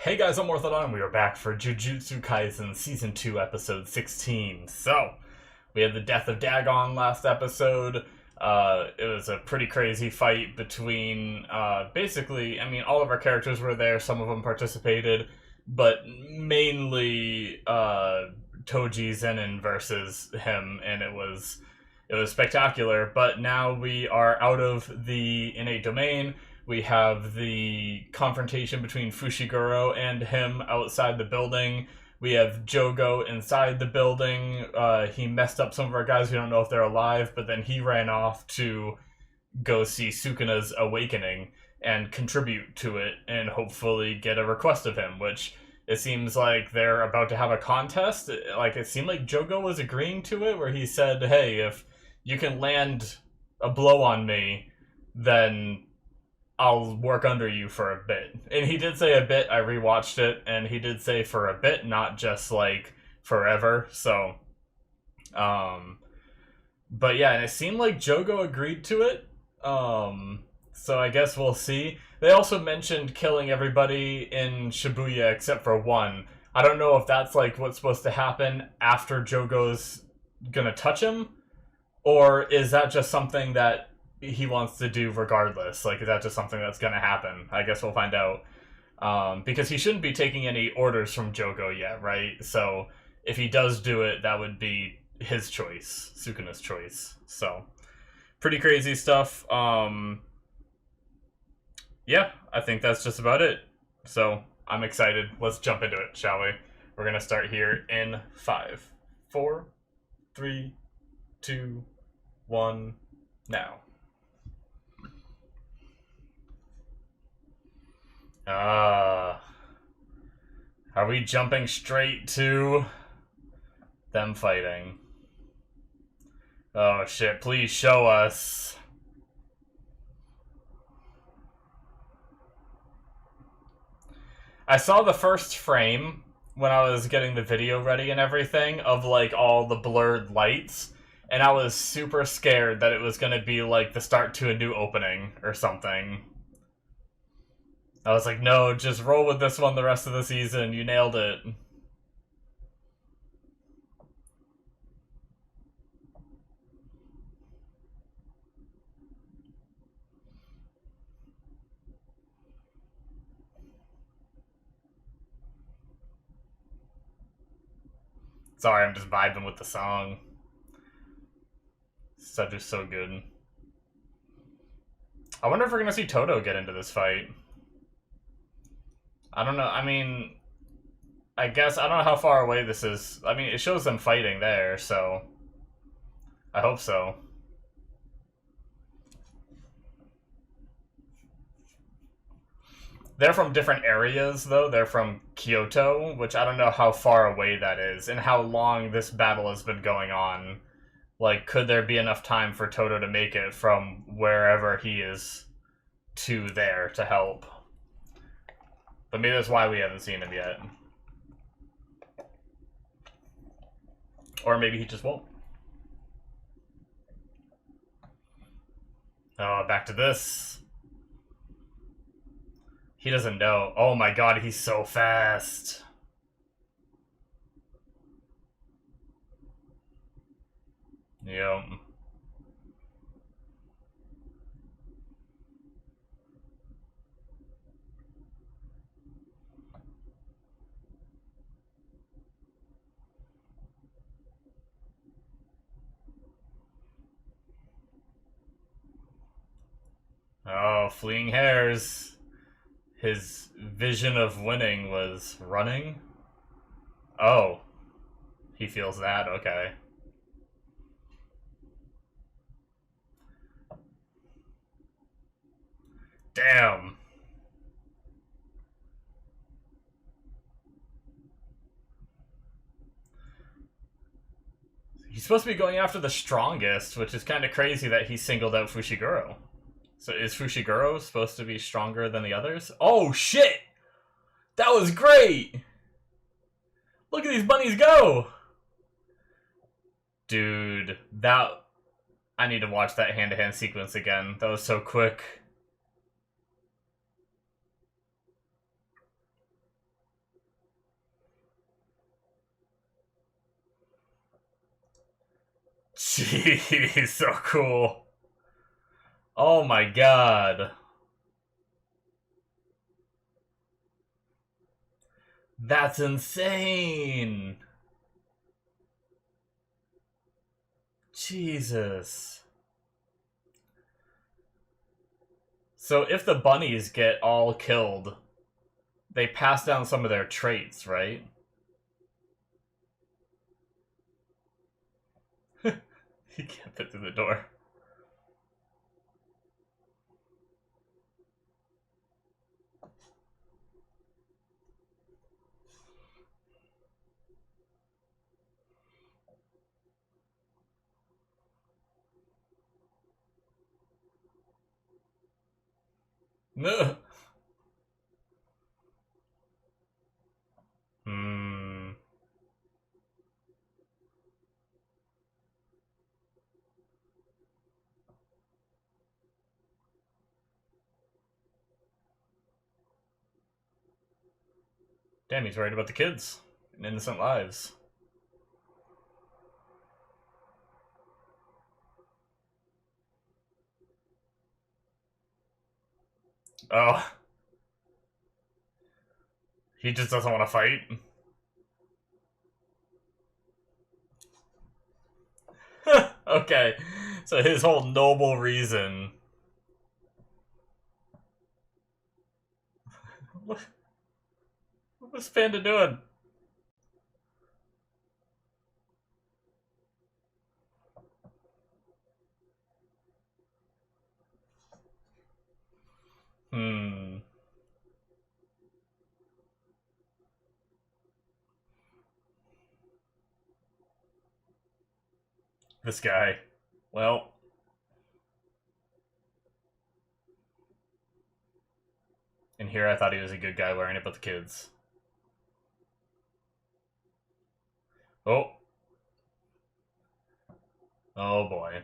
Hey guys, I'm Morthadon, and we are back for Jujutsu Kaisen Season 2, Episode 16. So, we had the death of Dagon last episode. It was a pretty crazy fight between, basically, I mean, all of our characters were there, some of them participated, but mainly, Toji Zenin versus him, and it was spectacular. But now we are out of the innate domain. We have the confrontation between Fushiguro and him outside the building. We have Jogo inside the building. He messed up some of our guys. We don't know if they're alive, but then he ran off to go see Sukuna's awakening and contribute to it and hopefully get a request of him, which it seems like they're about to have a contest. Like, it seemed like Jogo was agreeing to it, where he said, hey, if you can land a blow on me, then I'll work under you for a bit. And he did say a bit. I rewatched it, and he did say for a bit, not just like forever. So, but yeah, and it seemed like Jogo agreed to it. So I guess we'll see. They also mentioned killing everybody in Shibuya except for one. I don't know if that's like what's supposed to happen after Jogo's gonna touch him, or is that just something that he wants to do regardless? Like, is that just something that's gonna happen? I guess we'll find out. Because he shouldn't be taking any orders from Jogo yet, right? So if he does do it, that would be his choice, Sukuna's choice. So pretty crazy stuff. Yeah, I think that's just about it. So I'm excited. Let's jump into it, shall we? We're gonna start here in 5, 4, 3, 2, 1, now. Are we jumping straight to them fighting? Oh shit, please show us. I saw the first frame when I was getting the video ready and everything of like all the blurred lights, and I was super scared that it was gonna be like the start to a new opening or something. I was like, no, just roll with this one the rest of the season. You nailed it. Sorry, I'm just vibing with the song. Stuff is so good. I wonder if we're gonna see Toto get into this fight. I don't know. I mean, I guess I don't know how far away this is. I mean, it shows them fighting there, so I hope so. They're from different areas, though. They're from Kyoto, which I don't know how far away that is and how long this battle has been going on. Like, could there be enough time for Toto to make it from wherever he is to there to help? But maybe that's why we haven't seen him yet. Or maybe he just won't. Oh, back to this. He doesn't know. Oh my god, he's so fast. Yep. Oh, fleeing hairs. His vision of winning was running? Oh. He feels that, okay. Damn. He's supposed to be going after the strongest, which is kind of crazy that he singled out Fushiguro. So is Fushiguro supposed to be stronger than the others? Oh, shit! That was great! Look at these bunnies go! Dude, that... I need to watch that hand-to-hand sequence again. That was so quick. Jeez, so cool. Oh my god. That's insane. Jesus. So if the bunnies get all killed, they pass down some of their traits, right? He can't fit through the door. No. Hmm. Damn, he's worried about the kids and innocent lives. Oh. He just doesn't want to fight. Okay. So his whole noble reason. What's Panda doing? Hmm. This guy. Well. In here, I thought he was a good guy worrying about the kids. Oh. Oh boy.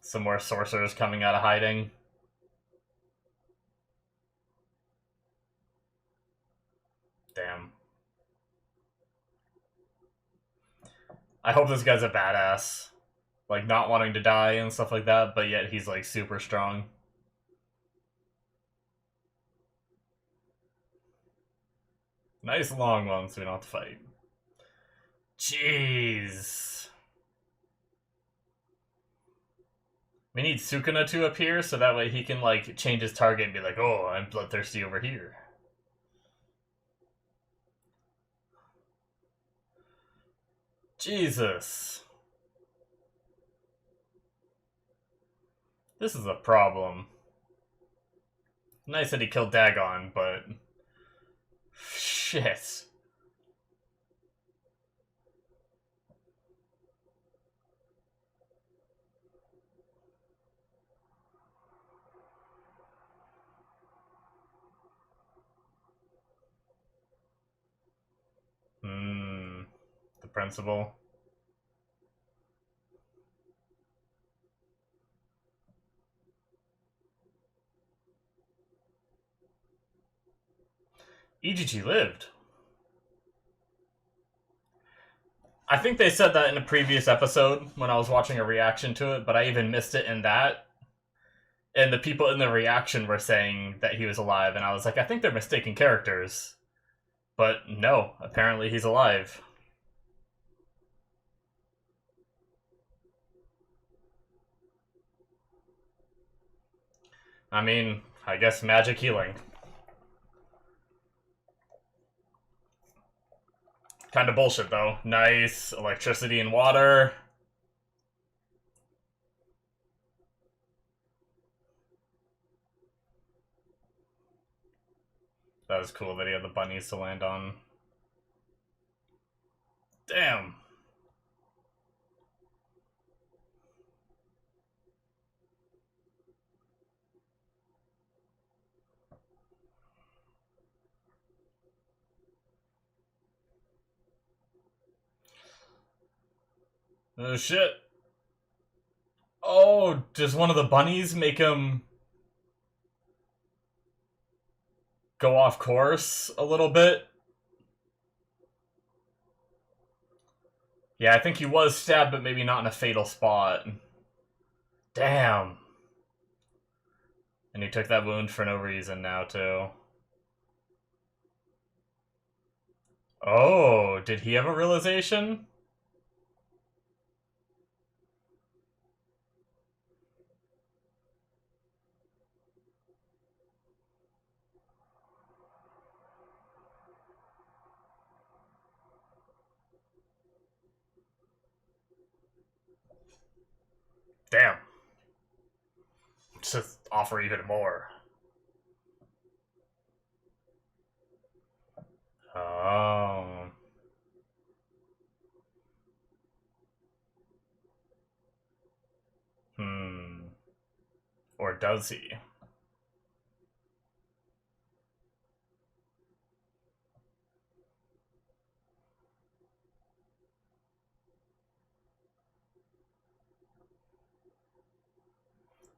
Some more sorcerers coming out of hiding. Damn. I hope this guy's a badass. Like, not wanting to die and stuff like that, but yet he's, like, super strong. Nice long one so we don't have to fight. Jeez. We need Sukuna to appear so that way he can, like, change his target and be like, oh, I'm bloodthirsty over here. Jesus. This is a problem. Nice that he killed Dagon, but... Shit. Hmm. The principal. EGG lived. I think they said that in a previous episode when I was watching a reaction to it, but I even missed it in that. And the people in the reaction were saying that he was alive, and I was like, I think they're mistaken characters. But no, apparently he's alive. I mean, I guess magic healing. Kind of bullshit, though. Nice electricity and water. That was cool that he had the bunnies to land on. Damn. Oh, shit. Oh, does one of the bunnies make him go off course a little bit? Yeah, I think he was stabbed, but maybe not in a fatal spot. Damn. And he took that wound for no reason now, too. Oh, did he have a realization? Damn. Just offer even more. Oh. Hmm. Or does he?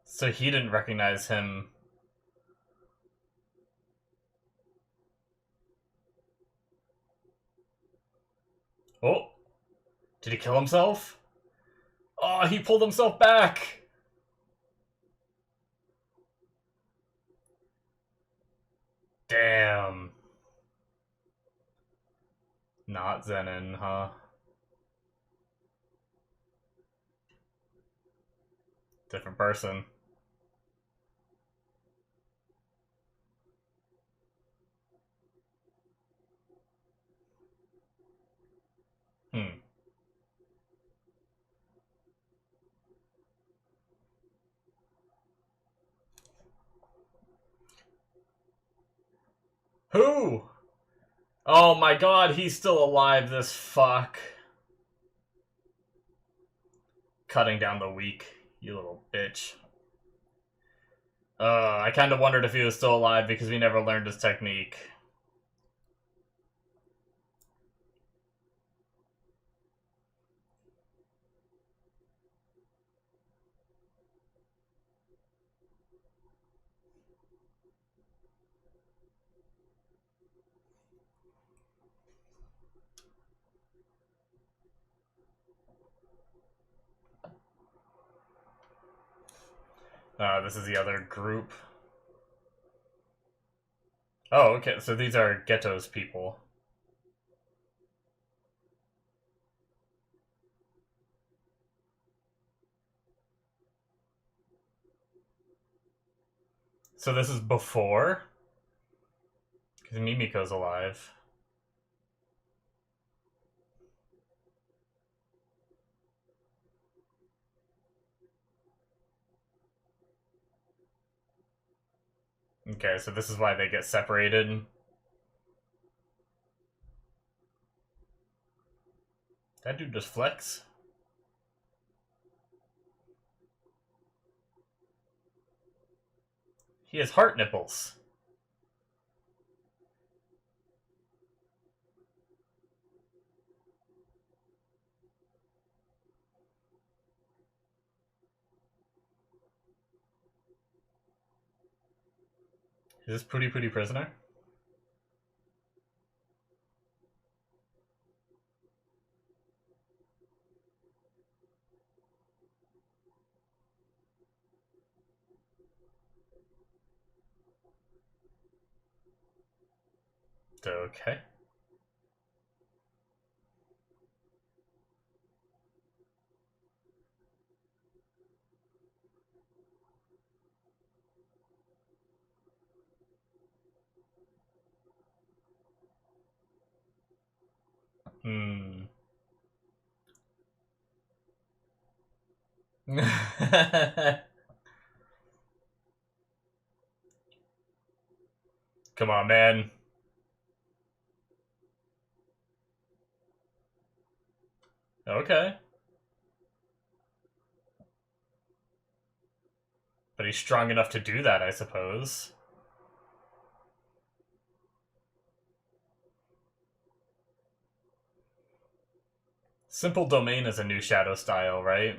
So he didn't recognize him. Oh, did he kill himself? Oh, he pulled himself back! Damn. Not Zenin, huh? Different person. Hmm. Who? Oh my god, he's still alive, this fuck. Cutting down the weak, you little bitch. I kind of wondered if he was still alive because we never learned his technique. This is the other group. Oh, okay, so these are Ghetto's people. So this is before? Because Mimiko's alive. Okay, so this is why they get separated. That dude just flex? He has heart nipples. Is this Pooty Pooty Prisoner? Okay. Hmm. Come on, man. Okay. But he's strong enough to do that, I suppose. Simple Domain is a new Shadow style, right?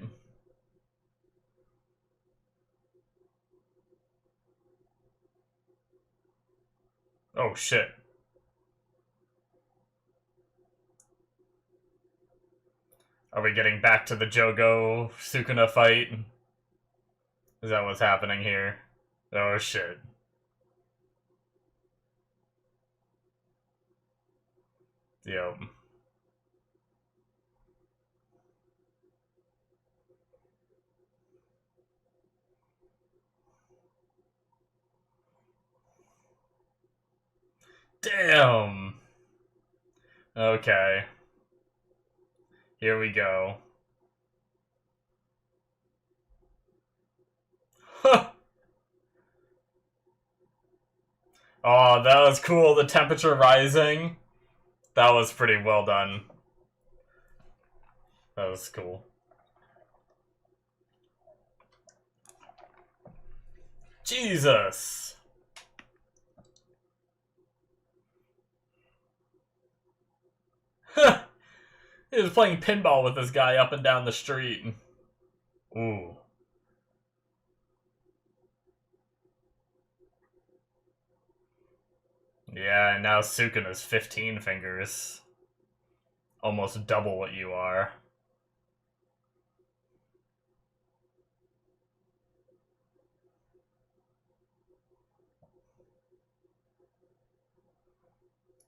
Oh, shit. Are we getting back to the Jogo Sukuna fight? Is that what's happening here? Oh shit. Yep. Damn! Okay. Here we go. Huh! Oh, that was cool. The temperature rising. That was pretty well done. That was cool. Jesus! He was playing pinball with this guy up and down the street. Ooh. Yeah, and now Sukuna's 15 fingers. Almost double what you are.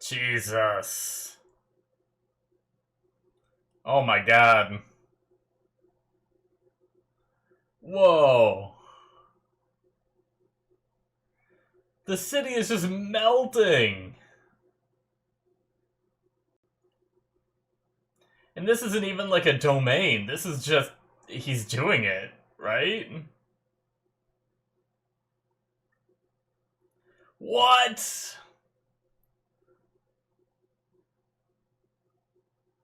Jesus. Oh my god. Whoa. The city is just melting. And this isn't even like a domain. This is just... he's doing it, right? What?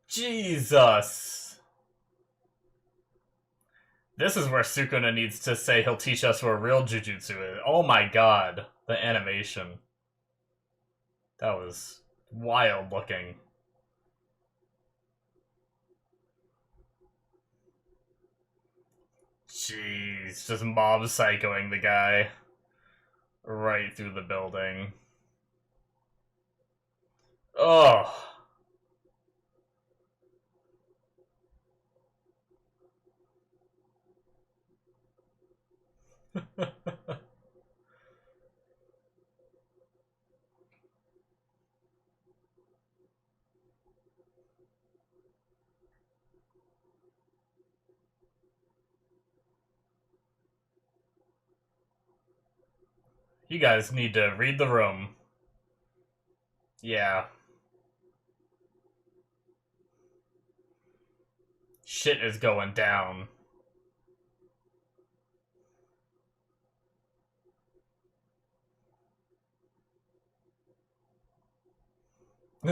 Jesus. This is where Sukuna needs to say he'll teach us where real Jujutsu is. Oh my god. The animation. That was wild looking. Jeez, just mob psychoing the guy right through the building. Ugh. You guys need to read the room. Yeah. Shit is going down.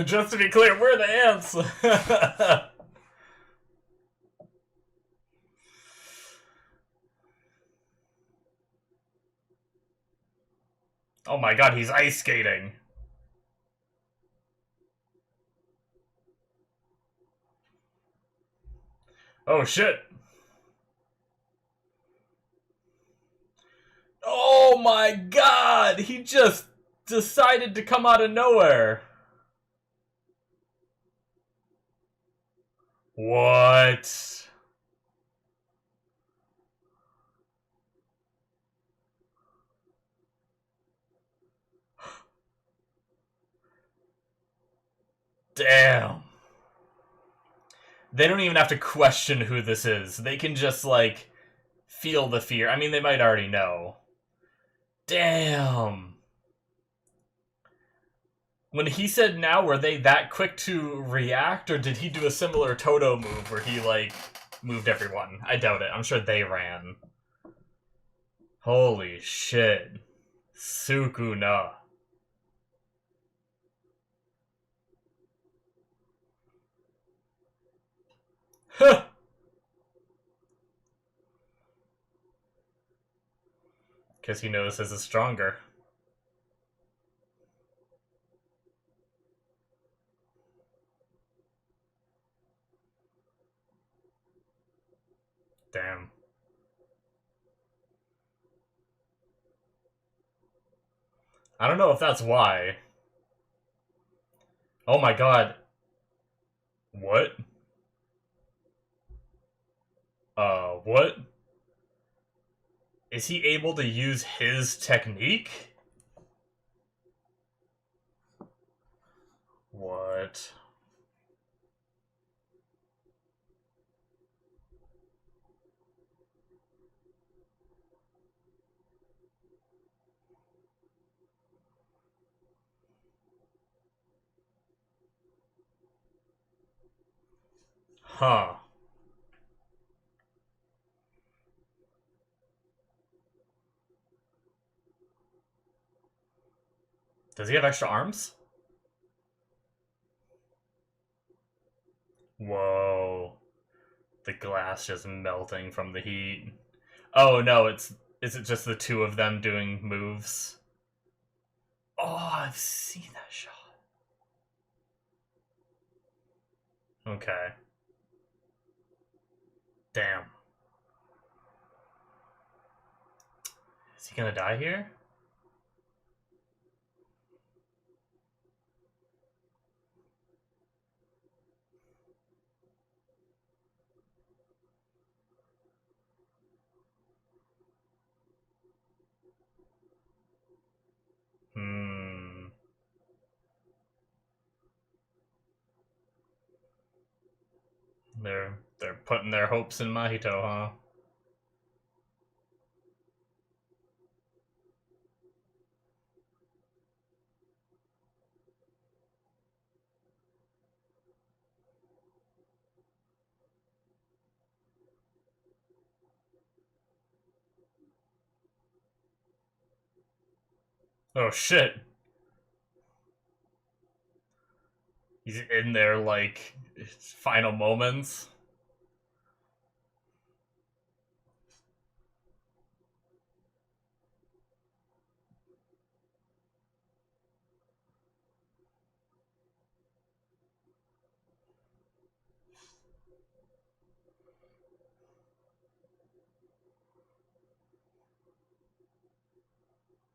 Just to be clear, we're the ants! Oh my god, he's ice skating. Oh shit. Oh my god! He just decided to come out of nowhere. What? Damn. They don't even have to question who this is. They can just, like, feel the fear. I mean, they might already know. Damn. When he said now, were they that quick to react, or did he do a similar Toto move where he, like, moved everyone? I doubt it. I'm sure they ran. Holy shit. Sukuna. Huh. Because he knows his is stronger. Damn. I don't know if that's why. Oh my god. What? What? Is he able to use his technique? What? Huh. Does he have extra arms? Whoa. The glass just melting from the heat. Oh no, is it just the two of them doing moves? Oh, I've seen that shot. Okay. Damn. Is he gonna die here? Hmm. They're putting their hopes in Mahito, huh? Oh shit. He's in there like final moments.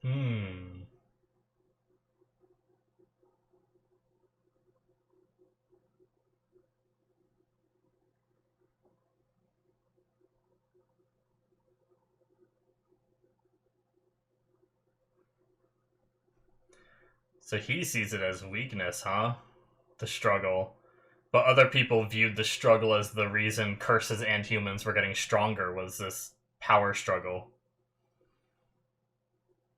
Hmm. So he sees it as weakness, huh? The struggle. But other people viewed the struggle as the reason curses and humans were getting stronger, was this power struggle.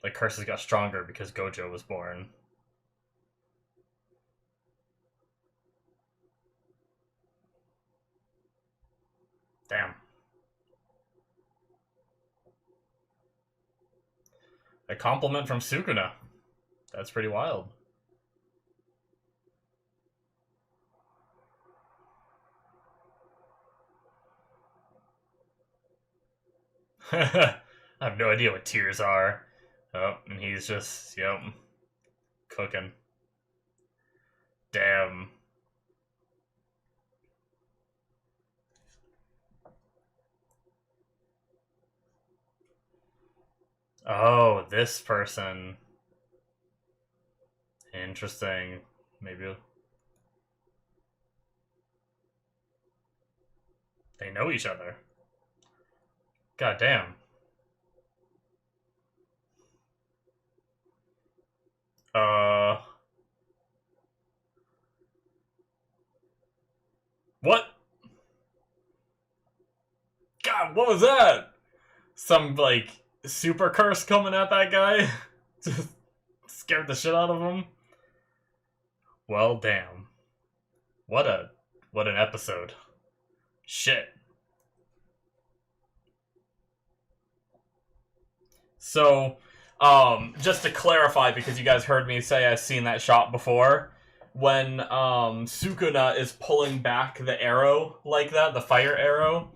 Like curses got stronger because Gojo was born. Damn. A compliment from Sukuna. That's pretty wild. I have no idea what tears are. Oh, and he's just, yep, cooking. Damn. Oh, this person. Interesting. Maybe they know each other. God damn. Uh. What? God, what was that? Some, like, super curse coming at that guy? Just scared the shit out of him? Well, damn. What a. What an episode. Shit. So, just to clarify, because you guys heard me say I've seen that shot before, when Sukuna is pulling back the arrow like that, the fire arrow,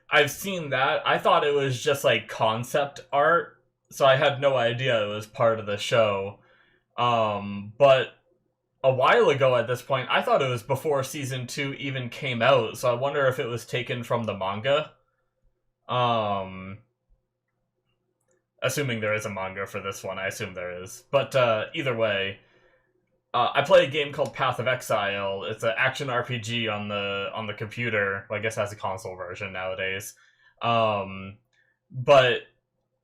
I've seen that. I thought it was just like concept art, so I had no idea it was part of the show. But a while ago at this point, I thought it was before season 2 even came out, so I wonder if it was taken from the manga. Um, Assuming there is a manga for this one, I assume there is. But either way, I play a game called Path of Exile. It's an action RPG on the computer. Well, I guess it has a console version nowadays. But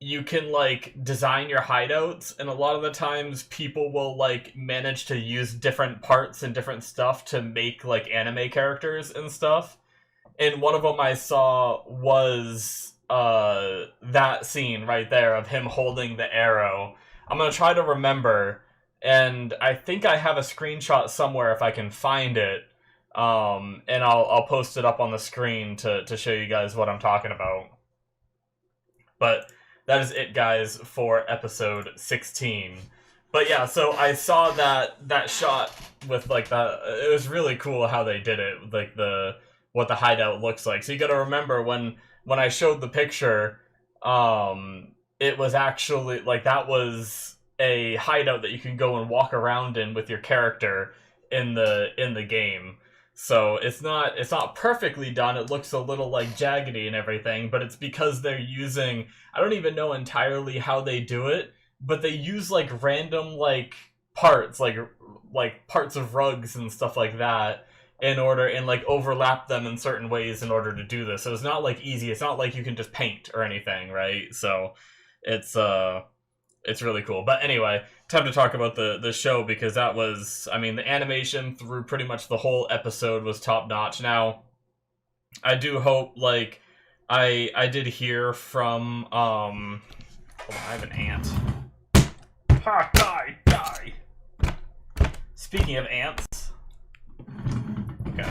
you can like design your hideouts, and a lot of the times people will like manage to use different parts and different stuff to make like anime characters and stuff. And one of them I saw was that scene right there of him holding the arrow. I'm gonna try to remember, and I think I have a screenshot somewhere if I can find it. And I'll post it up on the screen to show you guys what I'm talking about. But that is it, guys, for episode 16. But yeah, so I saw that shot with like that. It was really cool how they did it, like what the hideout looks like. So you got to remember when I showed the picture, it was actually like that was a hideout that you can go and walk around in with your character in the game. So it's not perfectly done. It looks a little like jaggedy and everything, but it's because they're using, I don't even know entirely how they do it, but they use like random like parts, like parts of rugs and stuff like that in order, and like overlap them in certain ways in order to do this. So it's not like easy. It's not like you can just paint or anything, right? So it's really cool. But anyway, time to talk about the show, because that was, I mean, the animation through pretty much the whole episode was top notch. Now, I do hope, like, I did hear from, hold on, I have an ant. Ha, die! Speaking of ants, okay,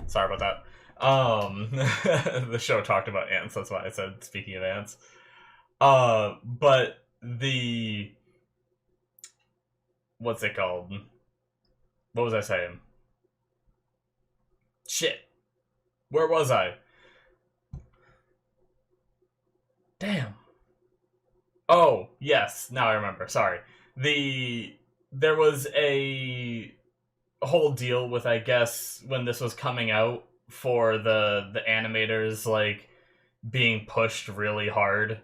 sorry about that. The show talked about ants, that's why I said speaking of ants. But what's it called? What was I saying? Shit. Where was I? Damn. Oh, yes. Now I remember. Sorry. There was a whole deal with, I guess, when this was coming out, for the animators, like, being pushed really hard.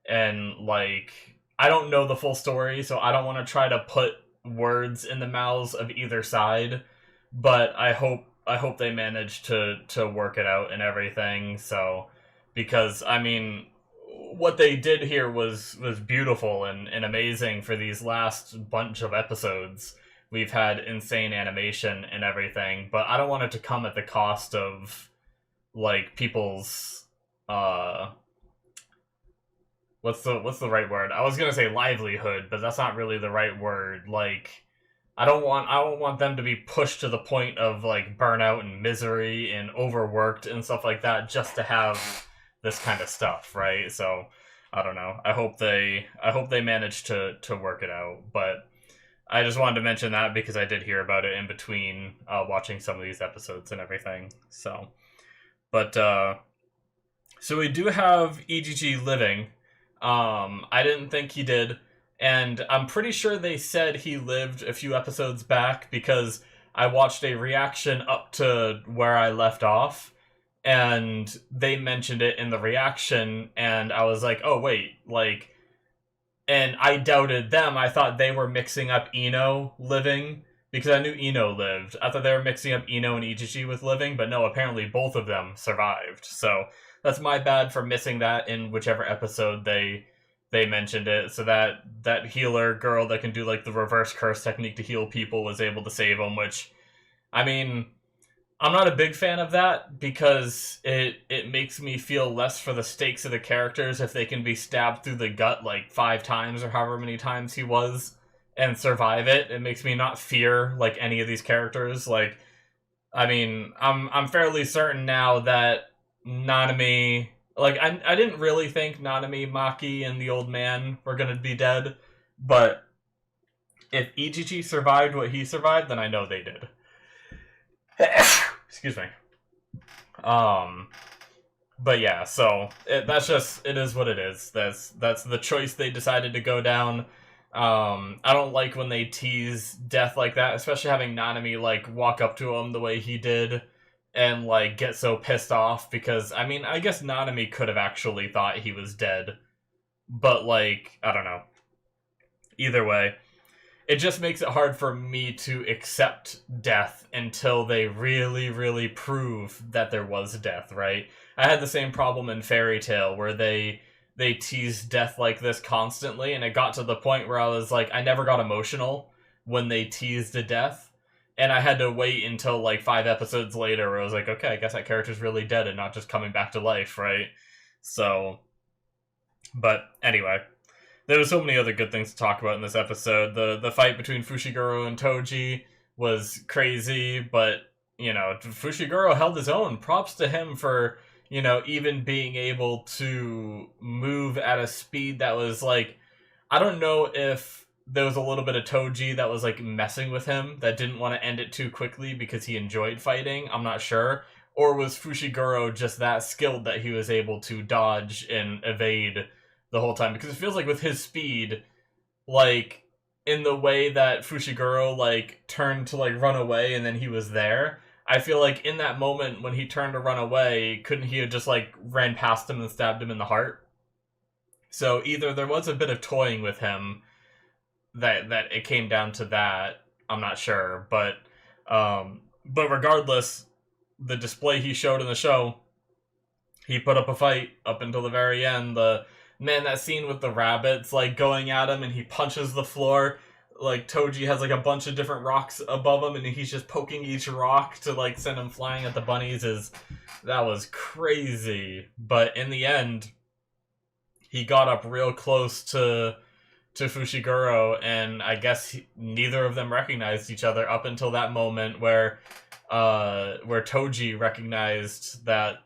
And, like, I don't know the full story, so I don't want to try to put words in the mouths of either side, but I hope they manage to work it out and everything. So, because I mean, what they did here was beautiful and amazing. For these last bunch of episodes, we've had insane animation and everything, but I don't want it to come at the cost of like people's what's the right word? I was gonna say livelihood, but that's not really the right word. Like, I don't want them to be pushed to the point of like burnout and misery and overworked and stuff like that just to have this kind of stuff, right? So I don't know. I hope they manage to work it out. But I just wanted to mention that because I did hear about it in between watching some of these episodes and everything. So, but so we do have EGG living. I didn't think he did, and I'm pretty sure they said he lived a few episodes back, because I watched a reaction up to where I left off, and they mentioned it in the reaction, and I was like, oh wait, like, and I doubted them. I thought they were mixing up Ino living, because I knew Ino lived. I thought they were mixing up Ino and Ichichi with living, but no, apparently both of them survived. So that's my bad for missing that in whichever episode they mentioned it. So that healer girl that can do like the reverse curse technique to heal people was able to save them, which, I mean, I'm not a big fan of that, because it makes me feel less for the stakes of the characters if they can be stabbed through the gut like 5 times or however many times he was and survive it. It makes me not fear like any of these characters. Like, I mean, I'm fairly certain now that Nanami, like, I didn't really think Nanami, Maki, and the old man were gonna be dead, but if Ichichi survived what he survived, then I know they did. Excuse me. But yeah, so that's just, it is what it is. That's the choice they decided to go down. I don't like when they tease death like that, especially having Nanami like walk up to him the way he did and like get so pissed off, because I mean, I guess Nanami could have actually thought he was dead, but like, I don't know. Either way, it just makes it hard for me to accept death until they really, really prove that there was death, right? I had the same problem in Fairy Tail where they teased death like this constantly, and it got to the point where I was like, I never got emotional when they teased a death, and I had to wait until like 5 episodes later where I was like, okay, I guess that character's really dead and not just coming back to life, right? So, but anyway, there were so many other good things to talk about in this episode. The fight between Fushiguro and Toji was crazy, but, you know, Fushiguro held his own. Props to him for, you know, even being able to move at a speed that was, like, I don't know if there was a little bit of Toji that was, like, messing with him, that didn't want to end it too quickly because he enjoyed fighting. I'm not sure. Or was Fushiguro just that skilled that he was able to dodge and evade the whole time? Because it feels like with his speed, like, in the way that Fushiguro, like, turned to, like, run away and then he was there, I feel like in that moment when he turned to run away, couldn't he have just, like, ran past him and stabbed him in the heart? So either there was a bit of toying with him that it came down to that, I'm not sure, but regardless, the display he showed in the show, he put up a fight up until the very end. Man, that scene with the rabbits, like, going at him and he punches the floor, like, Toji has, like, a bunch of different rocks above him and he's just poking each rock to, like, send him flying at the bunnies, that was crazy. But in the end, he got up real close to Fushiguro, and I guess neither of them recognized each other up until that moment where Toji recognized that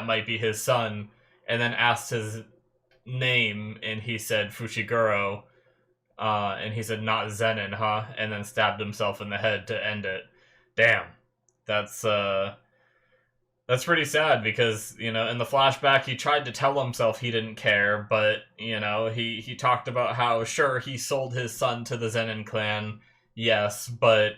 might be his son, and then asked his name, and he said Fushiguro, and he said, not Zenin, huh? And then stabbed himself in the head to end it. Damn. That's pretty sad because, you know, in the flashback, he tried to tell himself he didn't care, but, you know, he talked about how, sure, he sold his son to the Zenin clan, yes, but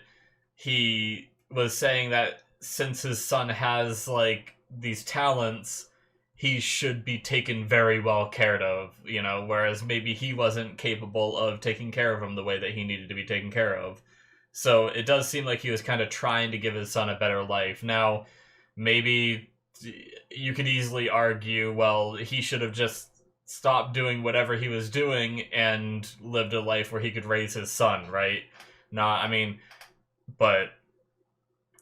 he was saying that since his son has, like, these talents, he should be taken very well cared of, you know, whereas maybe he wasn't capable of taking care of him the way that he needed to be taken care of. So it does seem like he was kind of trying to give his son a better life. Now, maybe you could easily argue, well, he should have just stopped doing whatever he was doing and lived a life where he could raise his son, right? But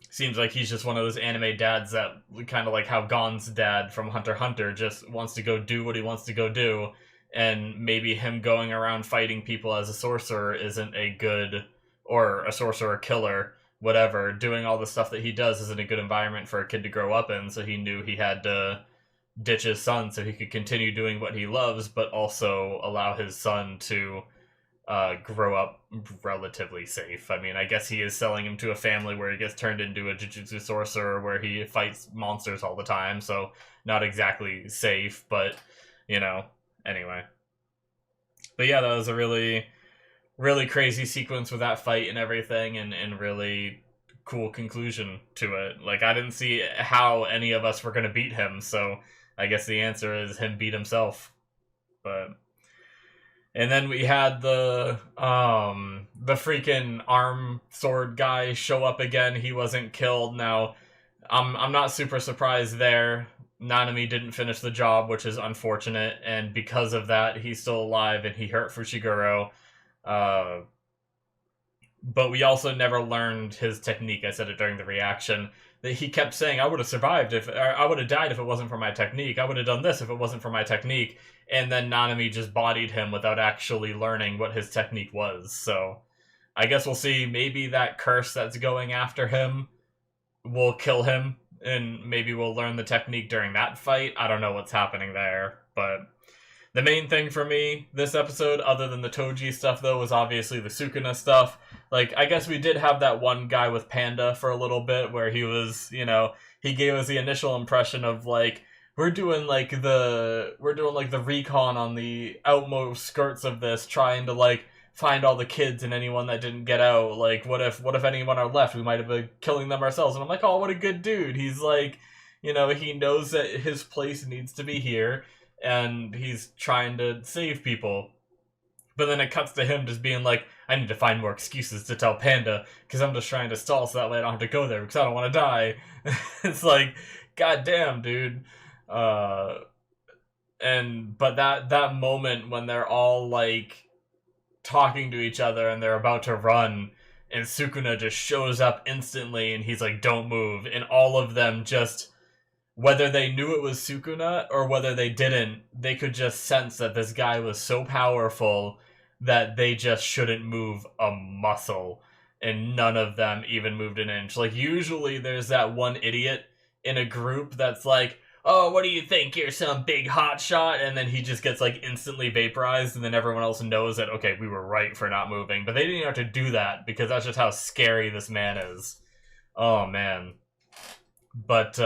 seems like he's just one of those anime dads that kind of like how Gon's dad from Hunter x Hunter just wants to go do what he wants to go do, and maybe him going around fighting people as a sorcerer isn't a good, or a sorcerer killer, whatever, doing all the stuff that he does isn't a good environment for a kid to grow up in, so he knew he had to ditch his son so he could continue doing what he loves, but also allow his son to grow up relatively safe. I mean, I guess he is selling him to a family where he gets turned into a Jujutsu sorcerer where he fights monsters all the time, so not exactly safe, but, you know, anyway. But yeah, that was a really, really crazy sequence with that fight and everything, and really cool conclusion to it. Like, I didn't see how any of us were going to beat him, so I guess the answer is him beat himself. But... and then we had the freaking arm sword guy show up again. He wasn't killed. Now, I'm not super surprised there. Nanami didn't finish the job, which is unfortunate, and because of that, he's still alive and he hurt Fushiguro. But we also never learned his technique. I said it during the reaction. That he kept saying, I would have survived or I would have died if it wasn't for my technique. I would have done this if it wasn't for my technique. And then Nanami just bodied him without actually learning what his technique was. So I guess we'll see. Maybe that curse that's going after him will kill him, and maybe we'll learn the technique during that fight. I don't know what's happening there, but the main thing for me this episode, other than the Toji stuff, though, was obviously the Sukuna stuff. Like, I guess we did have that one guy with Panda for a little bit where he was, you know, he gave us the initial impression of, like, we're doing the recon on the outmost skirts of this, trying to, like, find all the kids and anyone that didn't get out. Like, what if anyone are left? We might have been killing them ourselves. And I'm like, oh, what a good dude. He's like, you know, he knows that his place needs to be here, and he's trying to save people. But then it cuts to him just being like, I need to find more excuses to tell Panda, because I'm just trying to stall so that way I don't have to go there, because I don't want to die. It's like, goddamn, dude. But that moment when they're all, like, talking to each other and they're about to run, and Sukuna just shows up instantly, and he's like, don't move, and all of them just, whether they knew it was Sukuna or whether they didn't, they could just sense that this guy was so powerful that they just shouldn't move a muscle, and none of them even moved an inch. Like, usually there's that one idiot in a group that's like, oh, what do you think, you're some big hotshot, and then he just gets, like, instantly vaporized, and then everyone else knows that, okay, we were right for not moving. But they didn't even have to do that, because that's just how scary this man is. Oh, man. But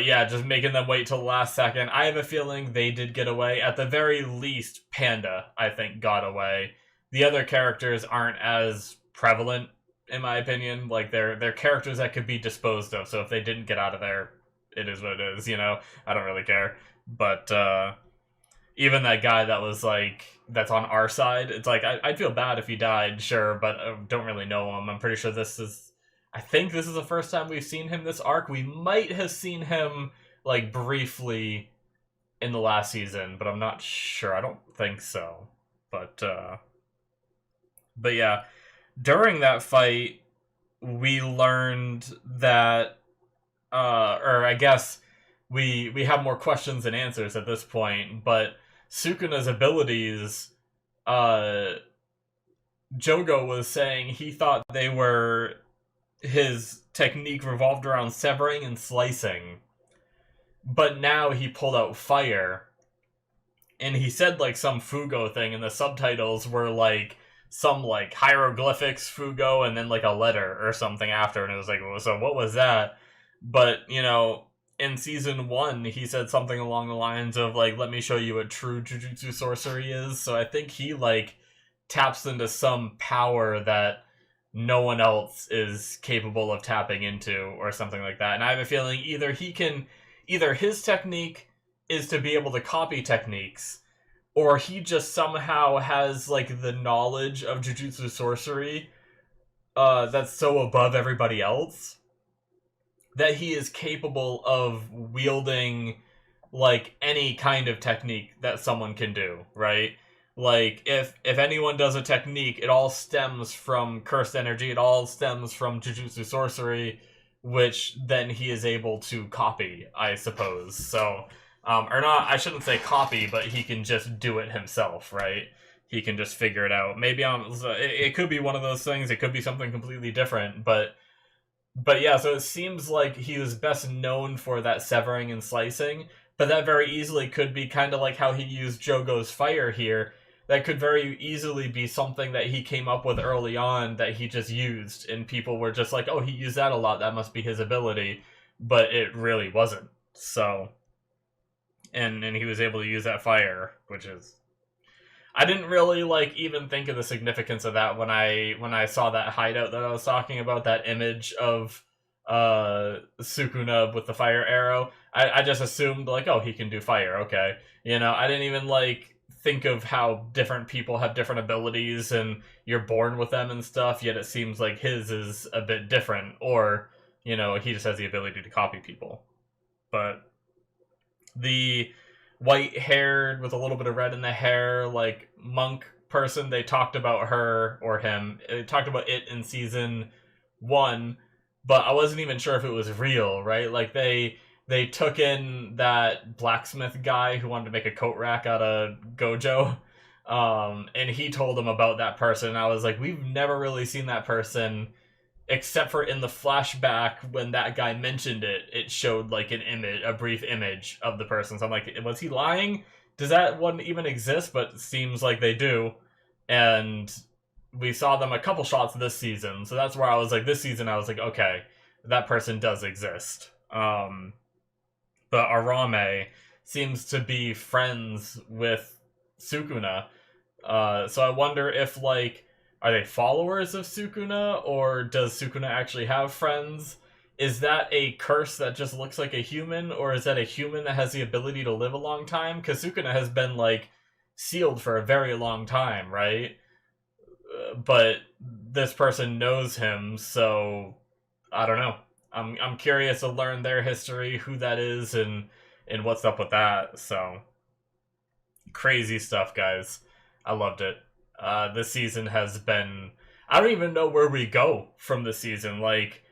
yeah, just making them wait till the last second. I have a feeling they did get away. At the very least, Panda, I think, got away. The other characters aren't as prevalent, in my opinion. Like, they're characters that could be disposed of, so if they didn't get out of there, it is what it is, you know? I don't really care. But, even that guy that was, like, that's on our side, it's like, I'd feel bad if he died, sure, but I don't really know him. I'm pretty sure I think this is the first time we've seen him this arc. We might have seen him, like, briefly in the last season, but I'm not sure. I don't think so. But yeah, during that fight, we learned that, or I guess we have more questions than answers at this point, but Sukuna's abilities, Jogo was saying he thought they were, his technique revolved around severing and slicing, but now he pulled out fire, and he said, like, some Fugo thing, and the subtitles were, like, some, like, hieroglyphics Fugo, and then, like, a letter or something after, and it was like, well, so what was that? But, you know, in Season 1, he said something along the lines of, like, let me show you what true Jujutsu sorcery is, so I think he, like, taps into some power that no one else is capable of tapping into, or something like that. And I have a feeling either his technique is to be able to copy techniques, or he just somehow has, like, the knowledge of Jujutsu sorcery that's so above everybody else that he is capable of wielding, like, any kind of technique that someone can do, right? Like, if anyone does a technique, it all stems from cursed energy, it all stems from Jujutsu sorcery, which then he is able to copy, I suppose. So, or not, I shouldn't say copy, but he can just do it himself, right? He can just figure it out. Maybe it could be one of those things, it could be something completely different, but yeah, so it seems like he was best known for that severing and slicing, but that very easily could be kind of like how he used Jogo's fire here. That could very easily be something that he came up with early on that he just used, and people were just like, oh, he used that a lot, that must be his ability, but it really wasn't. So, and he was able to use that fire, which is, I didn't really, like, even think of the significance of that when I saw that hideout that I was talking about, that image of Sukuna with the fire arrow. I just assumed, like, oh, he can do fire, okay. You know, I didn't even, like, think of how different people have different abilities and you're born with them and stuff, yet it seems like his is a bit different, or, you know, he just has the ability to copy people. But the white-haired with a little bit of red in the hair, like, monk person, they talked about her, or him, they talked about it in Season 1, but I wasn't even sure if it was real, right? Like, they took in that blacksmith guy who wanted to make a coat rack out of Gojo, and he told them about that person, and I was like, we've never really seen that person, except for in the flashback when that guy mentioned it, it showed, like, an image, a brief image of the person, so I'm like, was he lying? Does that one even exist? But it seems like they do, and we saw them a couple shots this season, so that's where I was like, this season I was like, okay, that person does exist. But Arame seems to be friends with Sukuna. So I wonder if, like, are they followers of Sukuna, or does Sukuna actually have friends? Is that a curse that just looks like a human, or is that a human that has the ability to live a long time? Because Sukuna has been, like, sealed for a very long time, right? But this person knows him, so I don't know. I'm curious to learn their history, who that is, and what's up with that. So crazy stuff, guys. I loved it. This season has been. I don't even know where we go from this season. Like,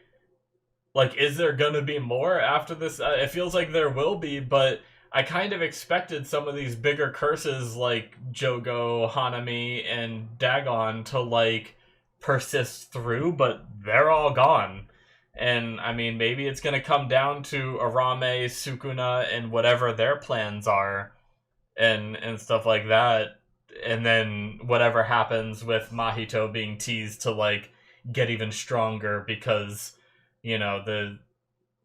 is there gonna be more after this? It feels like there will be, but I kind of expected some of these bigger curses like Jogo, Hanami, and Dagon to like persist through, but they're all gone. And I mean, maybe it's gonna come down to Arame, Sukuna, and whatever their plans are, and stuff like that. And then whatever happens with Mahito being teased to like get even stronger because the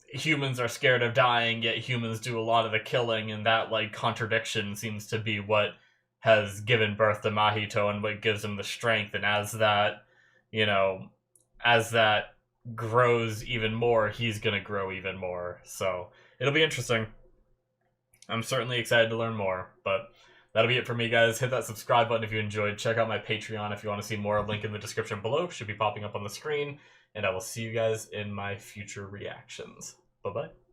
humans are scared of dying, yet humans do a lot of the killing, and that like contradiction seems to be what has given birth to Mahito and what gives him the strength. And you know, as that grows even more, he's gonna grow even more. So it'll be interesting. I'm certainly excited to learn more, but that'll be it for me, guys. Hit that subscribe button if you enjoyed. Check out my Patreon if you want to see more. Link in the description below. Should be popping up on the screen. And I will see you guys in my future reactions. Bye-bye.